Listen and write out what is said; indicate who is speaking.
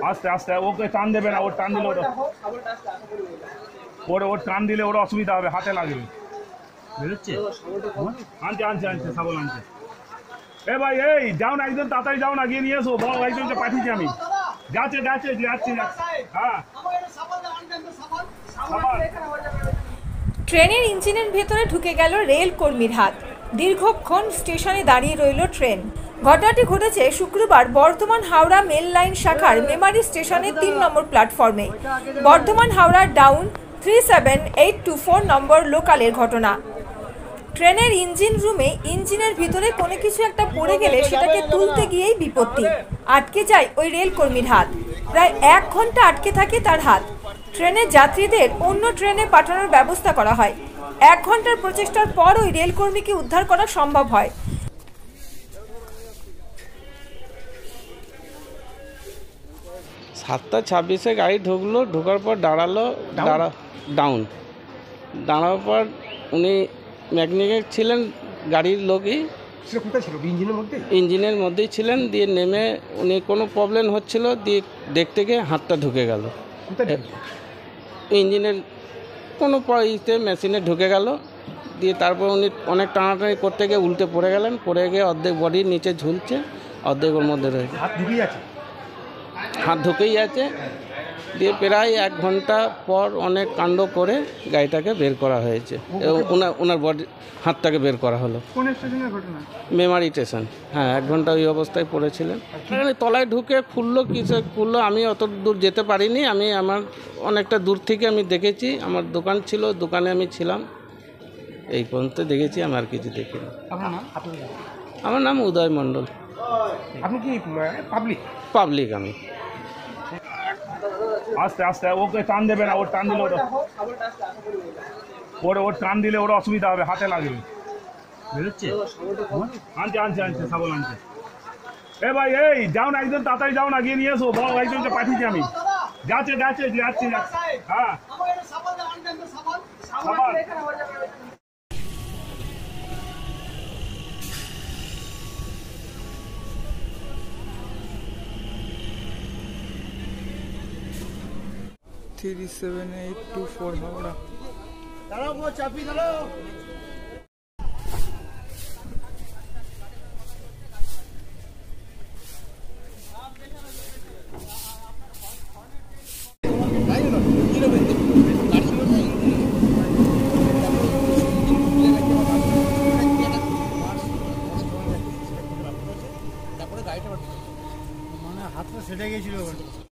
Speaker 1: আস্তে আস্তে ওকে টান দেবে না, ওর টান দিলে ওর টান দিলে ওর অসুবিধা হবে, হাতে লাগবে। বেরোচ্ছে আনছে আনছে আনছে সাবল আনছে। এ ভাই এই যাও না, একজন তাড়াতাড়ি যাও না, গিয়ে নিয়ে এসো। বড় একজনকে পাঠিয়েছি আমি। যাচ্ছে যাচ্ছে যাচ্ছি। হ্যাঁ
Speaker 2: ট্রেনের ইঞ্জিনের ভেতরে ঢুকে গেল রেল কর্মীর হাত। দীর্ঘক্ষণ স্টেশনে দাঁড়িয়ে রইল ট্রেন। ঘটনাটি ঘটেছে শুক্রবার বর্ধমান হাওড়া মেল লাইন শাখার মেমারি স্টেশনের ৩ নম্বর প্ল্যাটফর্মে। বর্ধমান হাওড়া ডাউন 37824 নম্বর লোকালের ঘটনা। ট্রেনের ইঞ্জিন রুমে ইঞ্জিনের ভিতরে কোনো কিছু একটা পড়ে গেলে সেটাকে তুলতে গিয়েই বিপত্তি। আটকে যায় ওই রেল কর্মীর হাত। প্রায় 1 ঘন্টা আটকে থাকে তার হাত। ট্রেনের যাত্রীদের অন্য ট্রেনে পাঠানোর ব্যবস্থা করা হয়। 1 ঘন্টার প্রচেষ্টার পর ওই রেলকর্মীকে উদ্ধার করা সম্ভব হয়।
Speaker 3: 7:26 গাড়ি ঢুকলো, ঢোকার পর দাঁড়ালো, দাঁড়ানোর পর উনি মেকানিক ছিলেন, গাড়ির লোকই ইঞ্জিনের মধ্যেই ছিলেন। দিয়ে নেমে উনি কোনো প্রবলেম হচ্ছিল, দিয়ে দেখতে গিয়ে হাতটা ঢুকে গেল ইঞ্জিনের কোনো মেশিনে ঢুকে গেল। দিয়ে তারপর উনি অনেক টানাটানি করতে গিয়ে উল্টে পড়ে গেলেন। পড়ে গিয়ে অর্ধেক বডির নিচে ঝুলছে, অর্ধেক ওর মধ্যে রয়েছে, হাত ঢুকেই আছে। দিয়ে প্রায় 1 ঘন্টা পর অনেক কাণ্ড করে গাড়িটাকে বের করা হয়েছে এবং ওনার বডি হাতটাকে বের করা হলো।
Speaker 4: কোন স্টেশনের ঘটনা?
Speaker 3: মেমারি স্টেশন। হ্যাঁ, 1 ঘন্টা ওই অবস্থায় পড়েছিলেন। এখানে তলায় ঢুকে খুললো, কিসে খুললো আমি অত দূর যেতে পারিনি। আমি আমার অনেকটা দূর থেকে আমি দেখেছি, আমার দোকান ছিল, দোকানে আমি ছিলাম, এই পর্যন্ত দেখেছি, আমি আর কিছু দেখিনি। আমার নাম উদয় মণ্ডল।
Speaker 4: আপনি কি
Speaker 3: পাবলিক আমি।
Speaker 1: আস্তে আস্তে ওকে টান দেবে না, ওর টান দিলে ওর টান দিলে ওর অসুবিধা হবে, হাতে লাগবে। বেরোচ্ছে আনছে আনছে আনছে সাবল আনছে। এ ভাই এই যাও না, একজন তাড়াতাড়ি যাও না, গিয়ে নিয়ে এসো। বড় একজনকে পাঠিয়েছি আমি। যাচ্ছে যাচ্ছে যাচ্ছি। হ্যাঁ
Speaker 4: থ্রি 7824 হাওড়া। মানে হাতটা সেটে গেছিল।